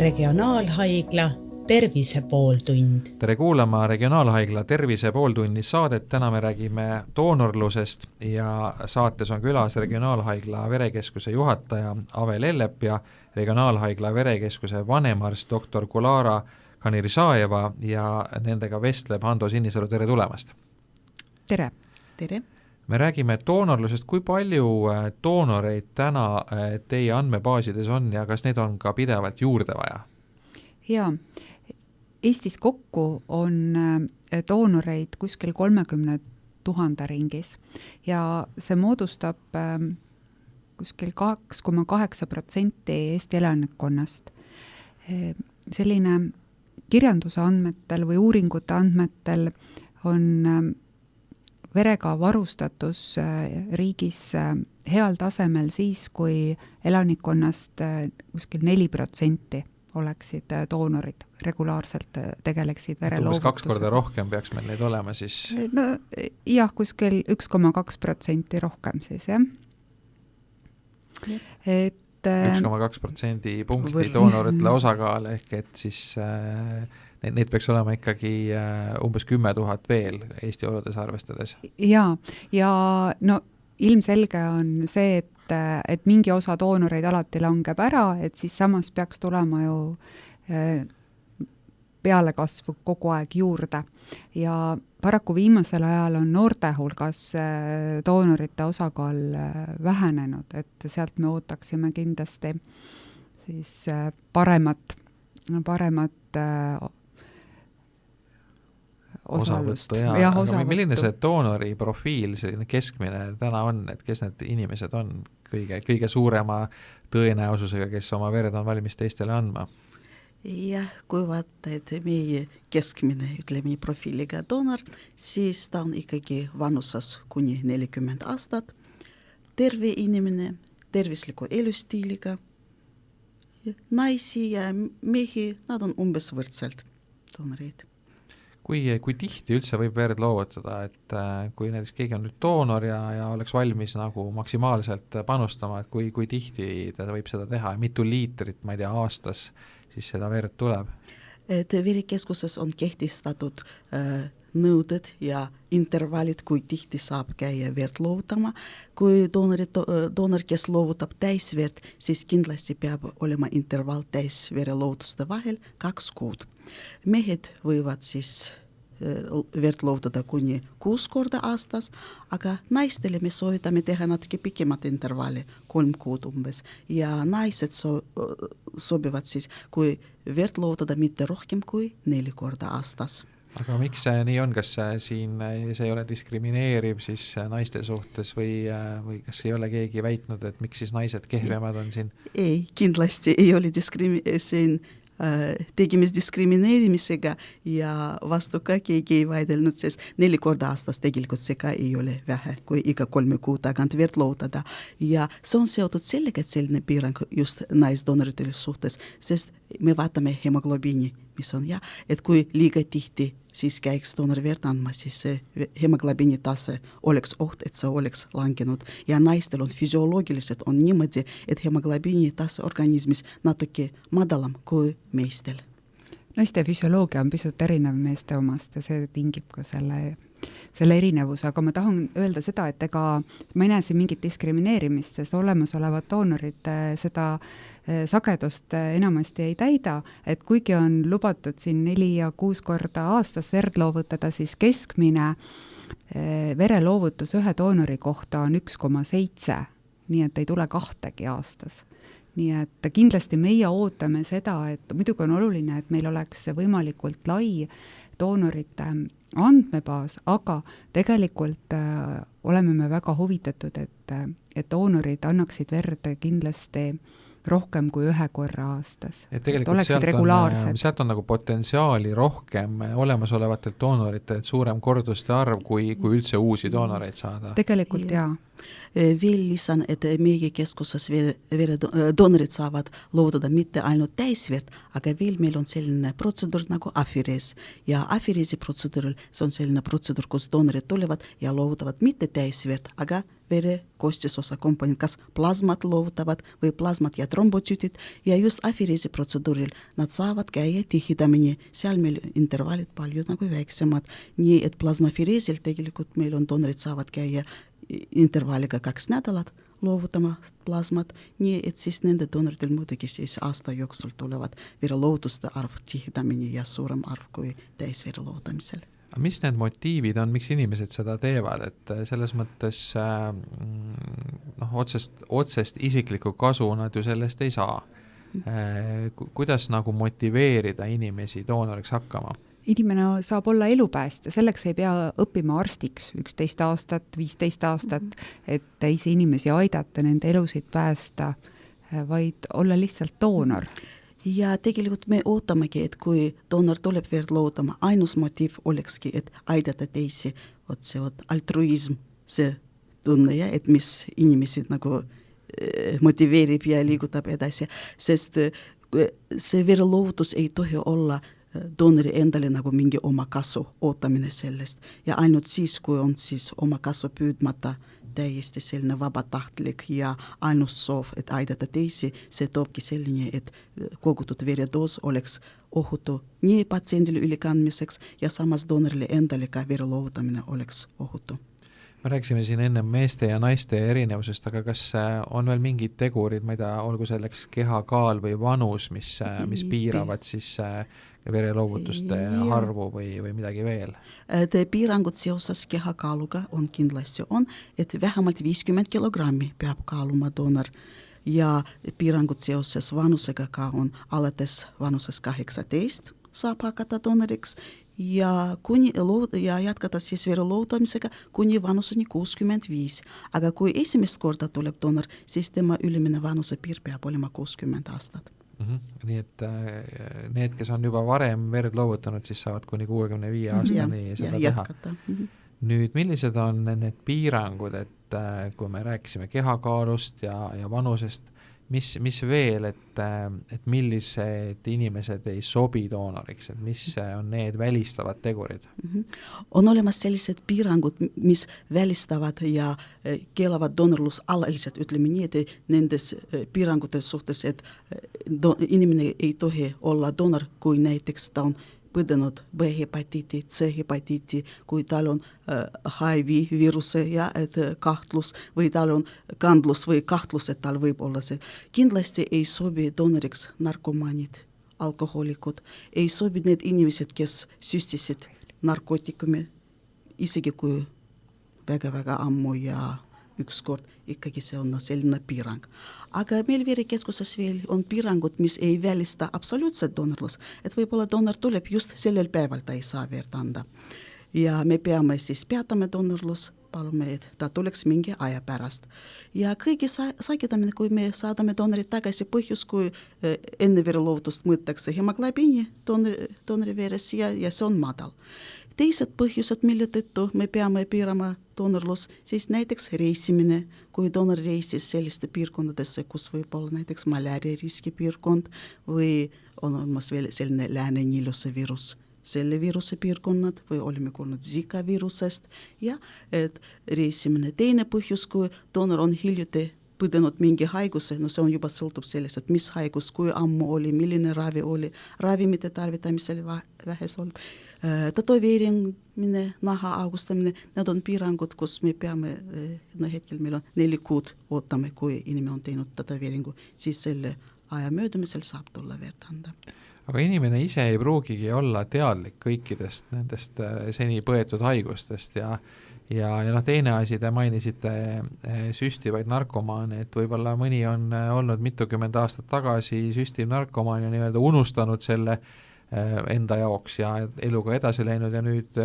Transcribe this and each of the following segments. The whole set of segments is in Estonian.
Regionaalhaigla Tervise pooltund. Tere kuulama Regionaalhaigla Tervise pooltunni saadet. Täna me räägime doonorlusest ja saates on külas Regionaalhaigla verekeskuse juhataja Ave Lellep ja Regionaalhaigla verekeskuse vanemarst doktor Kulara Kanirsaeva ja nendega vestleb Hando Sinisalu. Tere tulemast! Tere! Tere! Me räägime doonorlusest. Kui palju doonoreid täna teie andmebaasides on ja kas neid on ka pidevalt juurde vaja? Jaa, Eestis kokku on doonoreid kuskil 30 000 ringis ja see moodustab kuskil 2,8% Eesti elanikkonnast. Selline kirjanduse andmetel või uuringute andmetel on verega varustatus riigis heal tasemel siis, kui elanikkonnast kuskil 4% oleksid doonorid, regulaarselt tegeleksid vereloovutusega. 2 korda rohkem peaks meil neid olema siis? No jah, kuskil 1,2% rohkem siis, jah. Et 1,2% punkti doonoritele osakaal ehk et siis neid peaks olema ikkagi umbes 10 000 veel Eesti oludes arvestades. Ja no ilmselge on see, et mingi osa doonoreid alati langeb ära, et siis samas peaks tulema ju pealekasvu kogu aeg juurde. Ja paraku viimasel ajal on noorte hulgas doonorite osakaal vähenenud, et sealt me ootaksime kindlasti siis paremat osalust. Aga milline see doonori profiil, selline keskmine täna on, et kes need inimesed on kõige suurema tõenäosusega, kes oma verd on valmis teistele andma? Jah, kui vaata, et meie keskmine, ütleme profiiliga doonor, siis ta on ikkagi vanusas kuni 40 aastat, terve inimene, tervisliku elustiiliga, naisi ja mehi, nad on umbes võrdselt doonoreid. Kui tihti üldse võib verd loovutada, et kui näiteks keegi on nüüd doonor ja oleks valmis nagu maksimaalselt panustama, et kui tihti ta võib seda teha ja mitu liitrit, ma ei tea, aastas siis seda verd tuleb? Et verekeskuses on kehtistatud nõuded ja intervallid, kui tihti saab käia verd loovutama. Kui doonor, kes loovutab täisverd, siis kindlasti peab olema intervall täisvere loovutuste vahel 2 kuud. Mehed võivad siis verd loovutada kuni 6 korda aastas, aga naistele me soovitame teha natuke pikemat intervalli, 3 kuud umbes. Ja naised sobivad siis, kui verd loovutada mitte rohkem kui 4 korda aastas. Aga miks see nii on? Kas siin see ei ole diskrimineeriv siis naiste suhtes või kas ei ole keegi väitnud, et miks siis naised kehvemad on siin? Ei, kindlasti ei ole tegemis diskrimineerimisega ja vastu ka keegi ei vaidelnud, sest 4 korda aastas tegelikult see ka ei ole vähe, kui iga 3 kuu tagant verd loovutada. Ja see on seotud sellega, et selline piirang just naisdoonoritele suhtes, sest me vaatame hemoglobiini, mis on et kui liiga tihti siis käiks doonor verd andma, siis see hemoglobiini tase oleks oht, et see oleks langenud. Ja naistel on füsioloogiliselt on niimoodi, et hemoglobiini tase organismis natuke madalam kui meestel. Naiste füsioloogia on pisut erinev meeste omast ja see tingib ka selle erinevuse, aga ma tahan öelda seda, et ega ma ei näe siin mingit diskrimineerimist, sest olemasolevad doonorid seda sagedust enamasti ei täida, et kuigi on lubatud siin 4 ja 6 korda aastas verd loovutada, siis keskmine vereloovutus ühe doonori kohta on 1,7, nii et ei tule 2 aastas. Nii et kindlasti meie ootame seda, et muidugi on oluline, et meil oleks võimalikult lai doonorite andmebaas, aga tegelikult oleme me väga huvitatud, et doonorid annaksid verd kindlasti rohkem kui 1 korra aastas. Et tegelikult sealt on nagu potentsiaali rohkem olemasolevatelt doonoritelt suurem korduste arv, kui üldse uusi doonoreid saada. Tegelikult jaa. Veel lisan, et meie keskuses doonorid saavad loovutada mitte ainult täisverd, aga veel meil on selline protseduur nagu afirees. Ja afireesi protseduuril see on selline protseduur, kus doonorid tulevad ja loovutavad mitte täisverd, aga vere koostisosa komponent, kas plasmat loovutavad või plasmat ja trombotüütid ja just afireesi protseduuril nad saavad käia tihedamini, seal meil intervallid palju nagu väiksemad, nii et plasmafireesil tegelikult meil on doonorid saavad käia intervalliga 2 nädalat loovutama plasmat, nii et siis nende doonoridel muidugi siis aasta jooksul tulevad vereloovutuste arv tihedamini ja suurem arv kui täisvere loovutamisel. Mis need motiivid on, miks inimesed seda teevad, et selles mõttes otsest isiklikku kasu nad ju sellest ei saa. Kuidas nagu motiveerida inimesi doonoriks hakkama? Inimene saab olla elupäästja, selleks ei pea õppima arstiks 11 aastat, 15 aastat, et teisi inimesi aidata, nende elusid päästa, vaid olla lihtsalt doonor. Ja tegelikult me ootamegi, et kui doonor tuleb verd loodama, ainus motiiv olekski, et aidata teisi, see altruism, see tunne, ja, et mis inimesi nagu motiveerib ja liigutab edasi, sest see vereloovutus ei tohi olla doonori endale nagu mingi oma kasu ootamine sellest ja ainult siis, kui on siis oma kasu püüdmata täiesti selline vabatahtlik ja ainus soov, et aidata teisi, see toobki selline, et kogutud veredoos oleks ohutu nii patsiendile ülekandmiseks ja samas doonorile endale ka vere loovutamine oleks ohutu. Me rääkisime siin enne meeste ja naiste erinevusest, aga kas on veel mingid tegurid, ma ei tea, olgu selleks kehakaal või vanus, mis piiravad siis vereloovutuste arvu või midagi veel? Piirangud seoses kehakaaluga on kindlasti et vähemalt 50 kilogrammi peab kaaluma doonor ja piirangud seoses vanusega ka on alates vanuses 18 saab hakata doonoriks ja jatkata siis vere loovutamisega kuni vanuseni 65. Aga kui esimest korda tuleb doonor, siis tema ülemine vanuse piir peab olema 60 aastat. Nii et need, kes on juba varem verd loovutanud, siis saavad kuni 65 aastani seda teha. Nüüd, millised on need piirangud, et kui me rääkisime kehakaalust ja vanusest, mis veel, et millised inimesed ei sobi doonoriks, et mis on need välistavad tegurid? On olemas sellised piirangud, mis välistavad ja keelavad doonorlus alaliselt, ütleme nii, et nendes piirangutes suhtes, et inimene ei tohi olla doonor, kui näiteks ta on põdenud B-hepatiiti, C-hepatiiti, kui tal on HIV-viiruse ja kahtlus või tal on kandlus või kahtlus, et tal võib olla see. Kindlasti ei sobi doonoriks narkomaanid, alkoholikud, ei sobi need inimesed, kes süstisid narkootikumi, isegi kui väga-väga ammu ja ükskord ikkagi see on selline piirang. Aga meil verekeskuses veel on piirangud, mis ei välista absoluutset doonorlus, et võib-olla doonor tuleb just sellel päeval, ta ei saa verd anda. Ja me peame siis peatame doonorlus, palume, et ta tuleks mingi aja pärast. Ja kõigi sagedamine, kui me saadame doonorit tagasi põhjus, kui enne vereloovutust mõõtakse hemoglobiini doonori veres ja see on madal. Teised põhjused, mille tõttu me peame piirama doonorlus, siis näiteks reisimine, kui doonor reisis selliste piirkondadesse, kus võib olla näiteks malaaria riskipiirkond või on olemas veel selline Lääne-Niiluse viirus, selle viiruse piirkonnad või oleme kuulnud Zika viirusest ja et reisimine. Teine põhjus, kui doonor on hiljuti põdenud mingi haiguse, no see on juba sõltub sellest, et mis haigus, kui ammu oli, milline ravi oli, ravimite tarvitamisel vähes olnud. Tatoveerimine, naha augustamine, need on piirangud, kus me peame, hetkel meil on 4 kuud ootame, kui inimene on teinud tatoveeringu, siis selle aja möödumisel saab tulla verd anda. Aga inimene ise ei pruugigi olla teadlik kõikidest nendest seni põetud haigustest ja teine asi, te mainisite süstivaid narkomaane, et võib-olla mõni on olnud mitukümmend aastat tagasi süstiv narkomaan ja nii-öelda unustanud selle enda jaoks ja eluga edasi läinud ja nüüd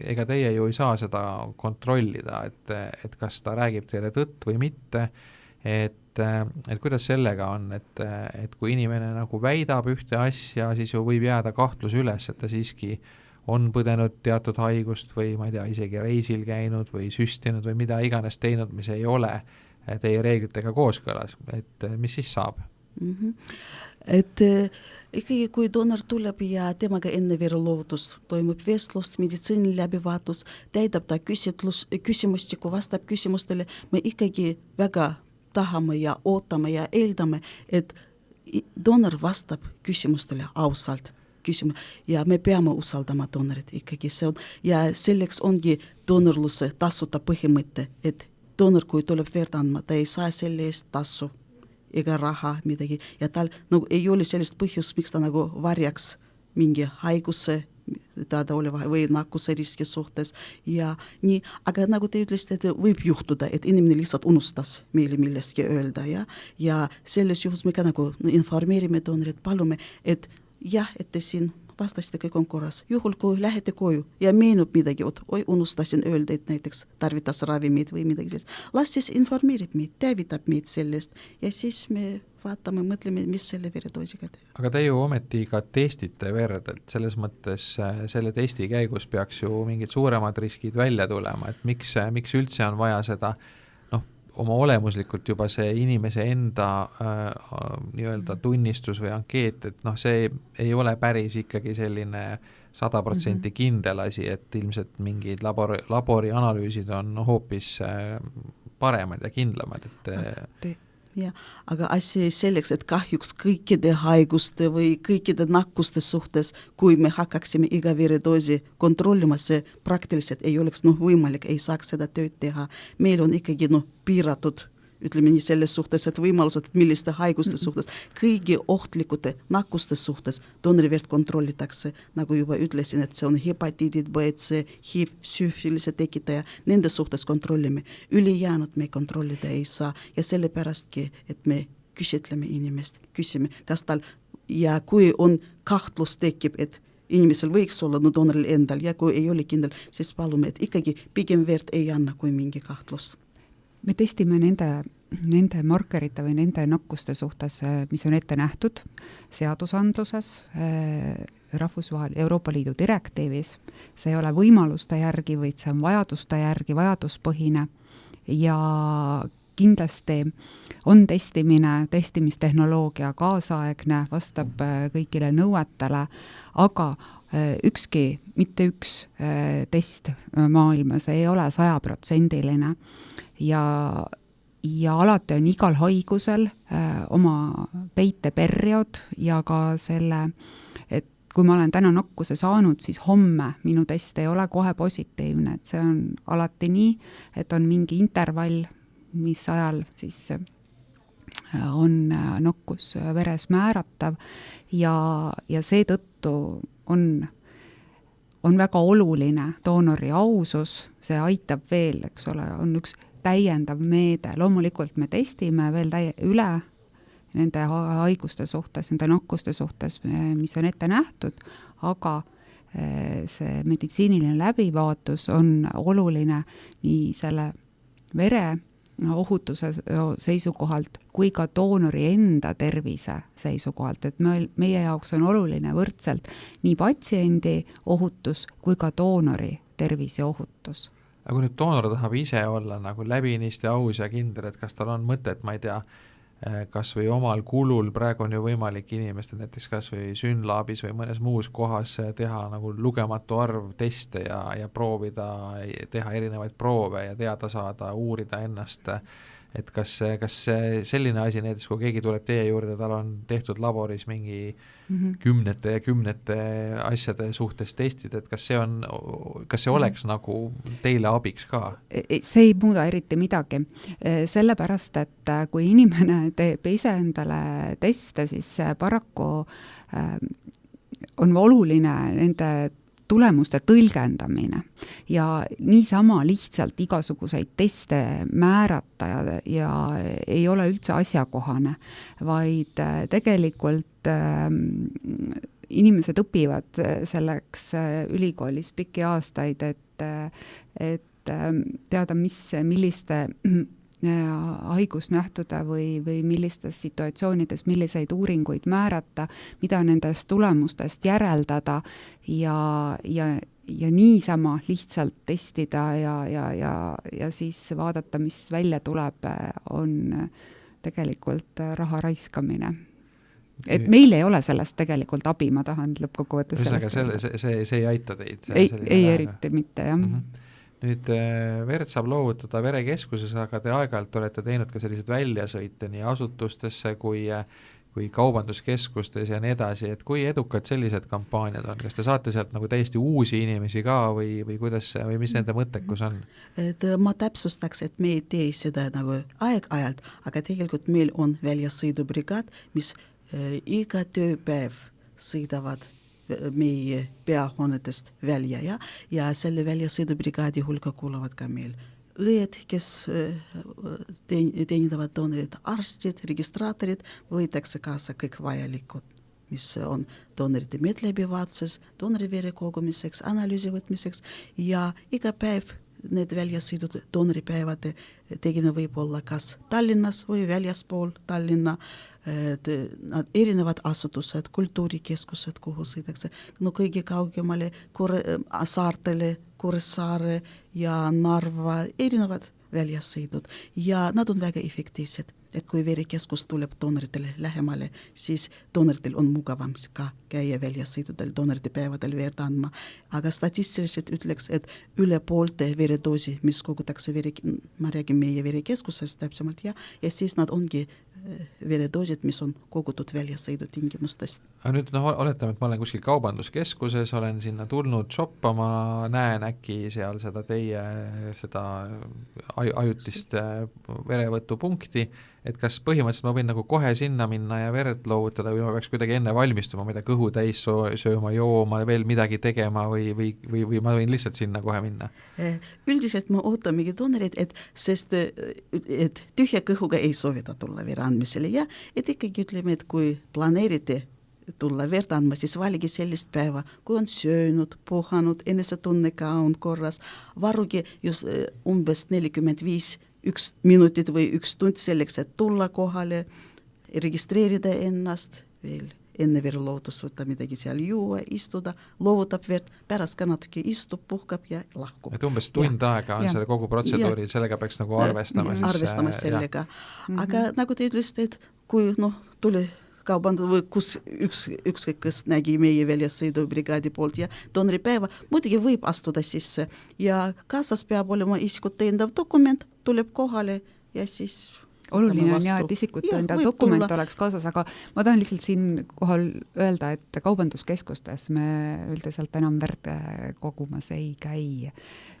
ega teie ju ei saa seda kontrollida, et kas ta räägib teile tõtt või mitte, et kuidas sellega on, et kui inimene nagu väidab ühte asja, siis ju võib jääda kahtlus üles, et ta siiski on põdenud teatud haigust või ma ei tea, isegi reisil käinud või süstinud või mida iganes teinud, mis ei ole teie reeglitega kooskõlas, et mis siis saab? Et ikkagi kui doonor tuleb ja temaga enne vereloovutust toimub vestlust, meditsiini läbivaatus, täidab ta küsimustiku, vastab küsimustele, me ikkagi väga tahame ja ootame ja eeldame, et doonor vastab küsimustele ausalt. Ja me peame usaldama doonorit ikkagi. See on, ja selleks ongi doonorluse tasuta põhimõte, et doonor, kui tuleb verd andma, ta ei saa selle eest tasu ega raha midagi ja tal ei ole sellist põhjust, miks ta varjaks mingi haiguse või nakkuse riski suhtes ja nii, aga nagu te ütlesite, et võib juhtuda, et inimene lihtsalt unustas meile millestki öelda ja selles juhus me ka informeerime doonorit, palume, et jah, et te siin vastasite kõik on korras. Juhul, kui lähete koju ja meenub midagi, unustasin öelda, et näiteks tarvitas ravimid või midagi sellist. Las siis informeerib meid, teavitab meid sellest ja siis me vaatame, mõtleme, mis selle veredoosiga teha. Aga te ju ometi ka testite verd, et selles mõttes selle testi käigus peaks ju mingid suuremad riskid välja tulema, et miks üldse on vaja seda oma olemuslikult juba see inimese enda nii-öelda tunnistus või ankeet, et see ei ole päris ikkagi selline 100% kindel asi, et ilmselt mingid labori analüüsid on hoopis paremad ja kindlamad, et ja, aga asi selleks, et kahjuks kõikide haiguste või kõikide nakkuste suhtes, kui me hakkaksime iga veredoosi kontrollima, see praktiliselt ei oleks võimalik, ei saaks seda tööd teha. Meil on ikkagi piiratud, ütleme nii selles suhtes, et võimalused, milliste haiguste suhtes, kõigi ohtlikude nakkuste suhtes doonori verd kontrollitakse, nagu juba ütlesin, et see on hepatiidid, B, C, HIV, süüfilise tekitaja, nende suhtes kontrollime. Ülejäänud me kontrollida ei saa ja sellepärastki, et me küsitleme inimest, küsime, kas tal ja kui on kahtlus tekib, et inimesel võiks olla doonoril endal ja kui ei ole kindel, siis palume, et ikkagi pigem verd ei anna kui mingi kahtlus. Me testime nende markerite või nende nakkuste suhtes, mis on ette nähtud seadusandluses, Euroopa Liidu direktiivis. See ei ole võimaluste järgi, vaid see on vajaduste järgi, vajaduspõhine ja kindlasti on testimistehnoloogia kaasaegne, vastab kõigile nõuetele, aga mitte üks test maailmas ei ole 100% ja alati on igal haigusel oma peiteperiood ja ka selle, et kui ma olen täna nakkuse saanud, siis homme minu test ei ole kohe positiivne, et see on alati nii, et on mingi intervall, mis ajal siis on nakkus veres määratav ja seetõttu on väga oluline doonori ausus, see aitab veel, eks ole, on üks täiendav meede. Loomulikult me testime veel üle nende haiguste suhtes, nende nakkuste suhtes, mis on ette nähtud, aga see meditsiiniline läbivaatus on oluline nii selle vere ohutuse seisukohalt kui ka doonori enda tervise seisukohalt, et meie jaoks on oluline võrdselt nii patsiendi ohutus kui ka doonori tervise ohutus. Aga kui nüüd doonor tahab ise olla läbinisti aus ja kindel, et kas tal on mõtet, ma ei tea, kas või omal kulul, praegu on ju võimalik inimestel näiteks kas või Synlabis või mõnes muus kohas teha lugematu arv teste ja proovida, teha erinevaid proove ja teada saada, uurida ennast, et kas selline asi näiteks, kui keegi tuleb teie juurde, tal on tehtud laboris mingi kümnete asjade suhtes testid, et kas see oleks teile abiks ka? See ei muuda eriti midagi, sellepärast, et kui inimene teeb ise endale teste, siis paraku on oluline nende tulemuste tõlgendamine ja niisama lihtsalt igasuguseid teste määrata ja ei ole üldse asjakohane, vaid tegelikult inimesed õpivad selleks ülikoolis pikki aastaid, et teada, milliste haigusnähtude või millistes situatsioonides milliseid uuringuid määrata, mida nendest tulemustest järeldada ja niisama lihtsalt testida ja siis vaadata, mis välja tuleb, tegelikult raha raiskamine. Et meil ei ole sellest tegelikult abi, ma tahan lõppkokkuvõttes sellest. See ei aita teid? Ei eriti mitte, jah. Nüüd verd saab loovutada verekeskuses, aga te aeg-ajalt olete teinud ka sellised väljasõite nii asutustesse kui kaubanduskeskustes ja nii edasi, et kui edukad sellised kampaaniad on, kas te saate sealt nagu täiesti uusi inimesi ka või kuidas see, või mis nende mõttekus on? Et ma täpsustaks, et me ei tee seda nagu aeg-ajalt, aga tegelikult meil on väljasõidubrigaad, mis iga tööpäev sõidavad meie peahoonetest välja ja selle väljasõidubrigaadi hulka kuuluvad ka meil õed, kes teenindavad doonorid, arstid, registraatorid, võetakse kaasa kõik vajalikud, mis on doonorite medläbivaatuseks, doonorivere kogumiseks, analüüsi võtmiseks ja iga päev need väljasõidud doonoripäevade tegime võib olla kas Tallinnas või väljaspool Tallinna, nad erinevad asutused, kultuurikeskused, kuhu sõidakse, no kõige kaugemale saartele, Kuressaare ja Narva, erinevad väljasõidud ja nad on väga efektiivsed. Et kui verekeskus tuleb doonoritele lähemale, siis doonoritel on mugavam ka käia väljasõidudel, doonorite päevadel verd andma. Aga statistiliselt ütleks, et üle poolte veredoosi, mis kogutakse ma räägin meie verekeskusest täpsemalt ja siis nad ongi veredoosid, mis on kogutud väljasõidu tingimustest. Aga nüüd oletame, et ma olen kuskil kaubanduskeskuses, olen sinna tulnud shoppama, näen äkki seal seda teie ajutist verevõtupunkti, et kas põhimõtteliselt ma võin nagu kohe sinna minna ja verd loovutada või ma peaks kuidagi enne valmistuma, mida kõhu täis sööma, jooma, veel midagi tegema või ma võin lihtsalt sinna kohe minna? Üldiselt me ootamegi doonorid, sest tühja kõhuga ei soovita tulla vere andmisele ja et ikkagi ütleme, et kui planeerite tulla verd andma, siis valige sellist päeva, kui on söönud, puhanud, enesetunne ka on korras, varugi just umbes 45 minutit või 1 tund selleks, et tulla kohale, registreerida ennast, veel enne verelootus võtta midagi seal juua, istuda, loovutab verd, pärast ka natuke istub, puhkab ja lahkub. Et umbes tund aega on selle kogu protseduuri, sellega peaks nagu arvestama. Arvestama sellega. Aga nagu te ütlesite, et kui tuli kaubandus või kus ükskõik kes nägi meie väljasõidubrigaadi poolt ja doonoripäeva, muidugi võib astuda sisse ja kaasas peab olema isikut tõendav dokument, tuleb kohale ja siis oluline on ja, et isikut tõendav dokument oleks kaasas, aga ma tahan lihtsalt siin kohal öelda, et kaubanduskeskustes me üldiselt enam verd kogumas ei käi.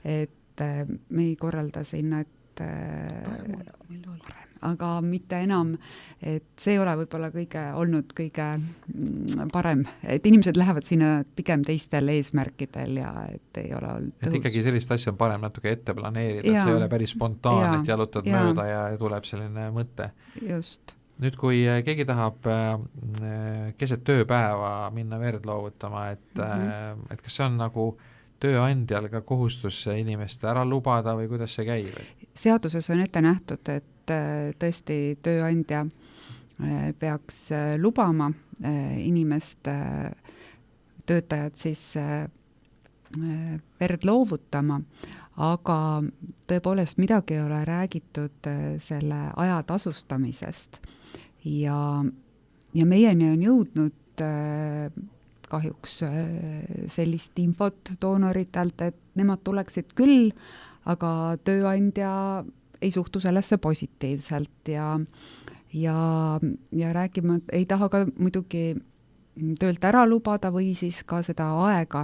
Et me ei korralda sinna, et aga mitte enam, et see ei ole võib-olla olnud kõige parem, et inimesed lähevad sinna pigem teistel eesmärkidel ja et ei ole olnud tõhus. Et ikkagi sellist asja on parem natuke ette planeerida, et see ei ole päris spontaan, et jalutad mööda ja tuleb selline mõte. Just. Nüüd, kui keegi tahab keset tööpäeva minna verd loovutama, et kas see on nagu tööandjal ka kohustus inimest ära lubada või kuidas see käib? Seaduses on ette nähtud, et tõesti tööandja peaks lubama inimest, töötajad siis verd loovutama, aga tõepoolest midagi ei ole räägitud selle aja tasustamisest ja meieni on jõudnud kahjuks sellist infot doonoritelt, et nemad tuleksid küll, aga tööandja ei suhtu sellesse positiivselt ja räägime, ei taha ka muidugi töölt ära lubada või siis ka seda aega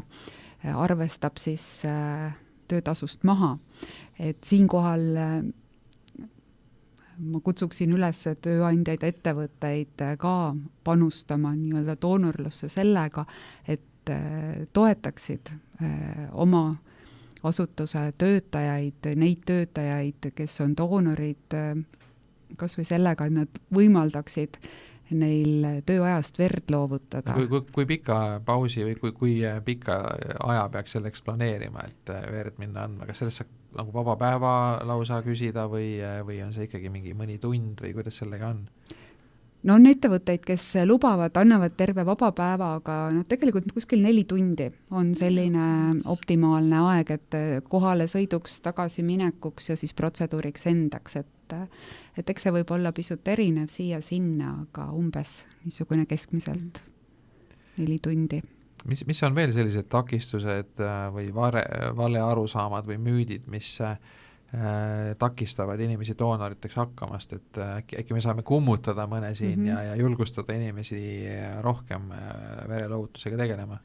arvestab siis töötasust maha. Et siinkohal ma kutsuksin üles tööandjaid, ettevõtteid ka panustama nii-öelda doonorlusse sellega, et toetaksid oma asutuse töötajaid, neid töötajaid, kes on doonorid, kas või sellega, et nad võimaldaksid neil tööajast verd loovutada. Kui pika pausi või kui pika aja peaks selleks planeerima, et verd minna andma, kas sellest saab nagu vaba päeva lausa küsida või on see ikkagi mingi mõni tund või kuidas sellega on? no on ettevõtteid, kes lubavad, annavad terve vaba päeva, aga tegelikult kuskil 4 tundi on selline optimaalne aeg, et kohale sõiduks, tagasi minekuks ja siis protseduuriks endaks, et eks see võib olla pisut erinev siia-sinna, aga umbes niisugune keskmiselt 4 tundi. Mis on veel sellised takistused või vale arusaamad või müüdid, mis takistavad inimesi doonoriteks hakkamast, et äkki me saame kummutada mõne siin ja julgustada inimesi rohkem verelohutusega tegelema?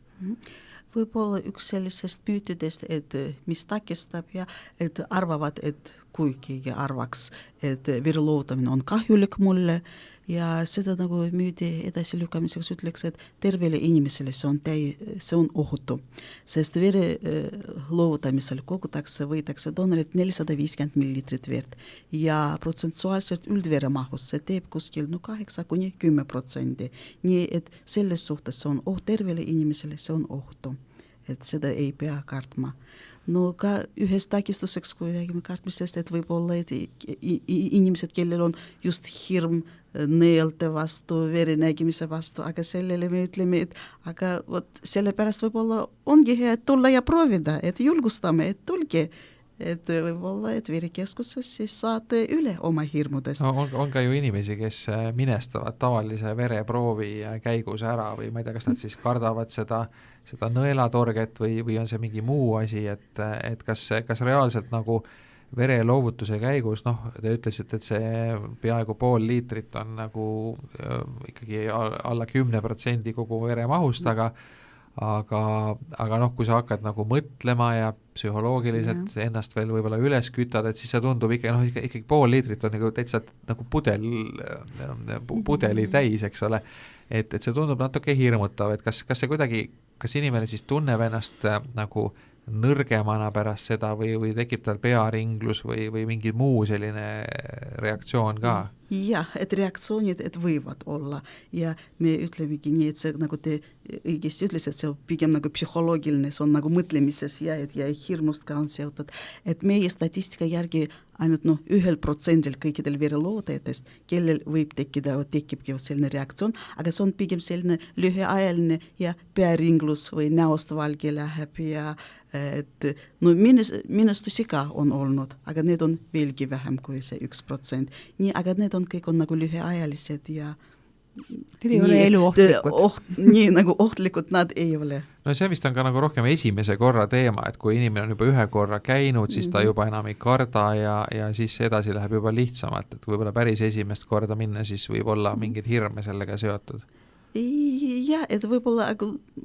Võib-olla üks sellisest müütidest, et mis takistab ja et arvavad, et kui keegi arvaks, et verelohutamine on kahjulik mulle ja seda nagu müüdi edasi lükkamiseks ütleks, et tervele inimesele see on ohutu, sest vere loovutamisel võetakse doonorilt 450 millilitrit verd ja protsentuaalselt üldveremahus see teeb kuskil 8–10%. Nii et selles suhtes see on tervele inimesele, see on ohutu, et seda ei pea kartma. No ka ühest takistuseks, kui räägime kartmisest, et võib-olla et inimesed, kellel on just hirm nõelte vastu, verinägimise vastu, aga sellele me ütleme, et aga sellepärast võib-olla ongi hea, et tulla ja proovida, et julgustame, et tulge, et võib-olla, et verikeskuses siis saate üle oma hirmudest. No, on ka ju inimesi, kes minestavad tavalise vereproovi käigus ära või ma ei tea, kas nad siis kardavad seda nõelatorget või on see mingi muu asi, et kas reaalselt nagu vereloovutuse käigus, te ütlesite, et see peaaegu pool liitrit on nagu ikkagi alla 10% kogu veremahust, aga kui sa hakkad nagu mõtlema ja psühholoogiliselt ennast veel võib-olla üles kütad, et siis see tundub ikkagi pool liitrit on nagu täitsa nagu pudeli täis, eks ole, et see tundub natuke hirmutav, et kas inimene siis tunneb ennast nagu nõrgemana pärast seda või tekib tal pearinglus või mingi muu selline reaktsioon ka? Jah, et reaktsioonid võivad olla ja me ütlemegi nii, et see nagu te õigesti ütles, et see on pigem nagu psühholoogiline, see on nagu mõtlemises ja hirmust ka on seotud, et meie statistika järgi ainult 1% kõikidel verelootajatest, kellel võib tekibki selline reaktsioon, aga see on pigem selline lühiajaline ja pearinglus või näost valge läheb ja et minustusi ka on olnud, aga need on veelgi vähem kui see 1%. Nii, aga need on kõik nagu lühiajalised ja need ei ole eluohtlikud. Nii nagu ohtlikud nad ei ole. No see vist on ka nagu rohkem esimese korra teema, et kui inimene on juba ühe korra käinud, siis ta juba enam ei karda ja siis edasi läheb juba lihtsamalt, et võib-olla päris esimest korda minna, siis võib olla mingeid hirme sellega seotud. Ja, et võib-olla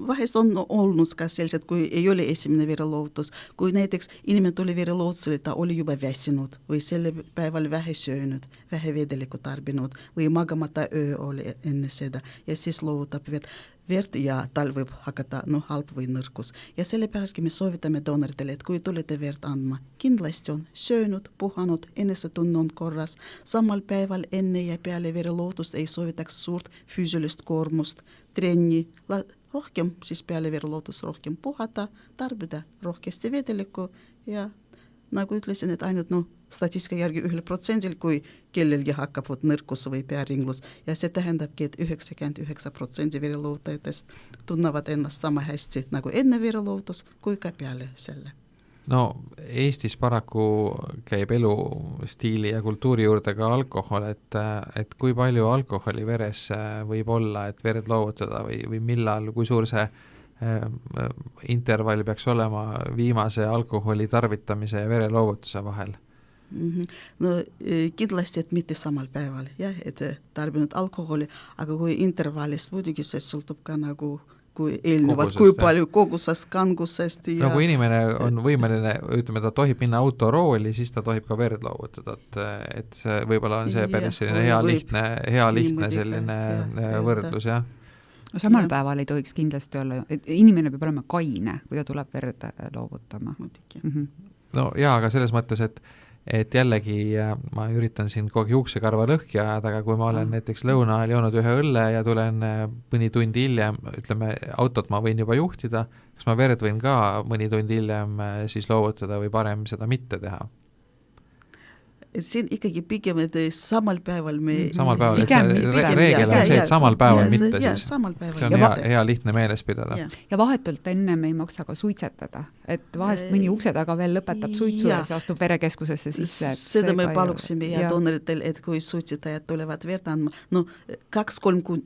vahest on olnud ka sellised, kui ei ole esimene vereloovutus, kui näiteks inimene tuli vereloovutusele, ta oli juba väsinud või selle päeval vähe söönud, vähe vedelikku tarbinud või magamata öö oli enne seda ja siis loovutab verd ja tal võib hakata halb või nõrkus. Ja sellepärast me soovitame doonoritele, et kui tulete verd andma, kindlasti on söönud, puhanud, enesetunne on korras. Samal päeval enne ja peale verelootust ei soovitaks suurt füüsilist koormust, trenni, rohkem siis peale verelootust rohkem puhata, tarbida rohkesti vedelikku ja nagu ütlesin, et ainult statistika järgi 1%, kui kellelgi hakkab nõrkus või pearinglus ja see tähendabki, et 99% vereloovutajatest tunnevad ennast sama hästi nagu enne vereloovutus kui ka peale selle. No Eestis paraku käib elustiili ja kultuuri juurde ka alkohol, et kui palju alkoholi veres võib olla, et verd loovutada või millal, kui suur see intervall peaks olema viimase alkoholi tarvitamise ja vereloovutuse vahel? No kindlasti, et mitte samal päeval, et tarbinud alkoholi, aga kui intervallist muidugi see sõltub ka nagu kui eelnevalt, kui palju kogusest, kangusest ja... No kui inimene on võimeline, ütleme, ta tohib minna autorooli, siis ta tohib ka verd loovutada, et see võib-olla on see päris selline hea lihtne selline võrdlus, jah. Samal päeval ei tohiks kindlasti olla, et inimene peab olema kaine, kui ta tuleb verd loovutama. No jaa, aga selles mõttes, et jällegi ma üritan siin kogu juuksekarva lõhki ajada, aga kui ma olen näiteks lõuna ajal joonud ühe õlle ja tulen mõni tund hiljem, ütleme, autot ma võin juba juhtida, kas ma verd võin ka mõni tund hiljem siis loovutada või parem seda mitte teha? et siin ikkagi pigem, et samal päeval me samal päeval, et Pigem see mitte. reegel on see, et samal päeval mitte siis. samal päeval. See on hea lihtne meeles pidada. Ja vahetult ennem ei maksa ka suitsetada, et vahest mõni ukse taga veel lõpetab suitsu ja see astub verekeskusesse sisse. Seda me paluksime ja doonoritel, et kui suitsetajad tulevad verd andma, no 2-3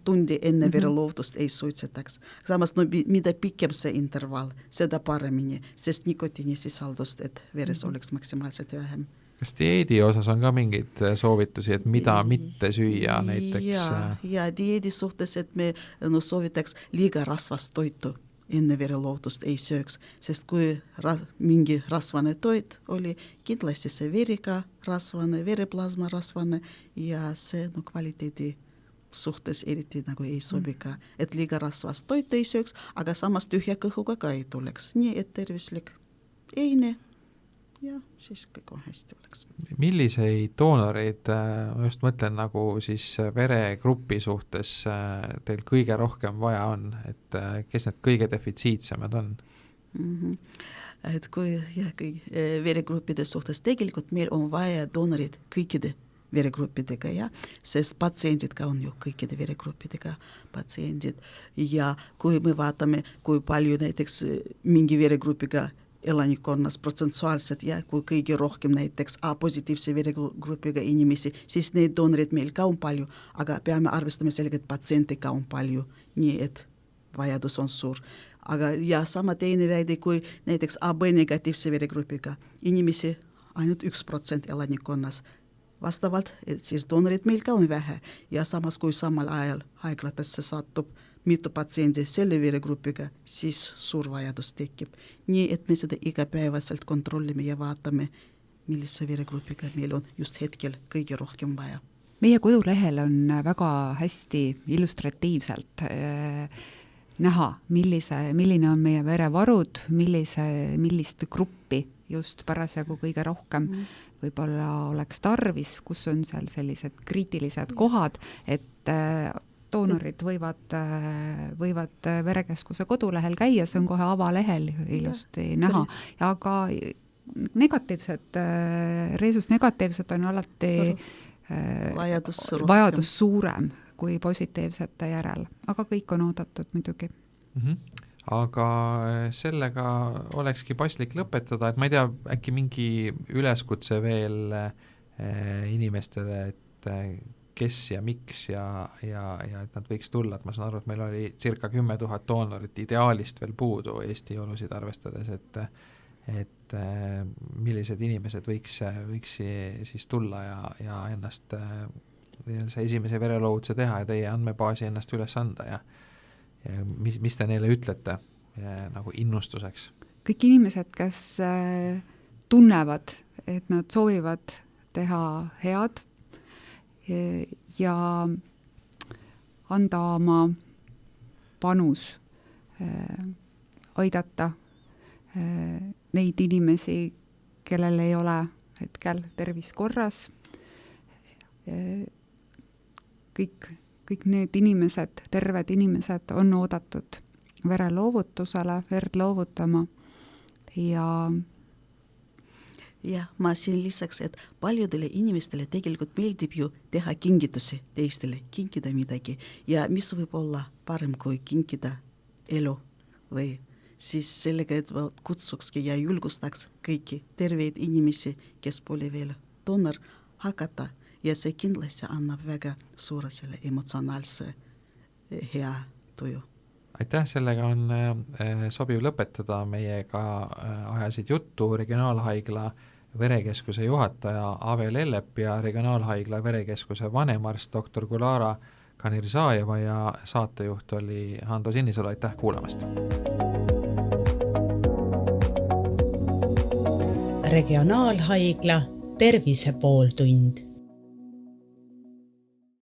tundi enne vereloovutust ei suitsetaks. Samas, no mida pikem see interval, seda paremini, sest nikotiinisisaldust, et veres oleks maksimaalselt vähem. Kas dieedi osas on ka mingeid soovitusi, et mida mitte süüa näiteks? Ja dieedi suhtes, et me soovitaks liiga rasvast toitu enne vereloovutust ei sööks, sest kui mingi rasvane toit oli, kindlasti see veriga rasvane, vereplasma rasvane ja see kvaliteedi suhtes eriti nagu ei sobi ka, et liiga rasvast toit ei sööks, aga samas tühja kõhuga ka ei tuleks, nii et tervislik eine ja siis kõik on hästi oleks. Milliseid doonoreid, ma just mõtlen nagu siis veregrupi suhtes teil kõige rohkem vaja on, et kes need kõige defitsiitsemad on? Et kui veregruppide suhtes tegelikult meil on vaja doonorid kõikide veregruppidega, sest patsiendid ka on ju kõikide veregruppidega patsiendid ja kui me vaatame, kui palju näiteks mingi veregrupiga elanikkonnas protsentuaalselt ja kui kõige rohkem näiteks A-positiivse veregrupiga inimesi, siis neid doonorid meil ka on palju, aga peame arvestama sellega, et patsiente ka on palju, nii et vajadus on suur. Aga ja sama teine väide, kui näiteks AB-negatiivse veregrupiga inimesi ainult 1% elanikkonnas, vastavalt, et siis doonorid meil ka on vähe ja samas kui samal ajal haiglatesse satub mitu patsiendi selle veregrupiga, siis suur vajadus tekib. Nii, et me seda igapäevaselt kontrollime ja vaatame, millise veregrupiga meil on just hetkel kõige rohkem vaja. Meie kodulehel on väga hästi illustratiivselt näha, milline on meie verevarud, millist gruppi just parasjagu kõige rohkem võib-olla oleks tarvis, kus on seal sellised kriitilised kohad, et doonorid võivad verekeskuse kodulehel käia, see on kohe avalehel ilusti näha, aga negatiivsed, reesus negatiivsed on alati vajadus suurem kui positiivsete järel, aga kõik on oodatud muidugi. Aga sellega olekski paslik lõpetada, et ma ei tea, äkki mingi üleskutse veel inimestele, et kes ja miks ja et nad võiks tulla, et ma saan aru, et meil oli circa 10 000 doonorit ideaalist veel puudu Eesti olusid arvestades, et millised inimesed võiks siis tulla ja ennast see esimese vereloovutuse teha ja teie andmebaasi ennast üles anda ja mis te neile ütlete nagu innustuseks? Kõik inimesed, kes tunnevad, et nad soovivad teha head ja anda oma panus, aidata neid inimesi, kellel ei ole hetkel tervis korras. Kõik need inimesed, terved inimesed on oodatud vereloovutusele, verd loovutama ja ma siin lisaks, et paljudele inimestele tegelikult meeldib ju teha kingitusi teistele, kinkida midagi ja mis võib olla parem kui kinkida elu või siis sellega, et kutsukski ja julgustaks kõiki terveid inimesi, kes pole veel doonor, hakata ja see kindlasti annab väga suure selle emotsionaalse hea tuju. Aitäh, sellega on sobiv lõpetada. Meiega ajasid juttu Regionaalhaigla verekeskuse juhataja Ave Lellep ja Regionaalhaigla verekeskuse vanemarst dr. Gulara Kanirzaeva ja saatejuht oli Hando Sinnisalu. Aitäh kuulamast! Regionaalhaigla tervise pooltund.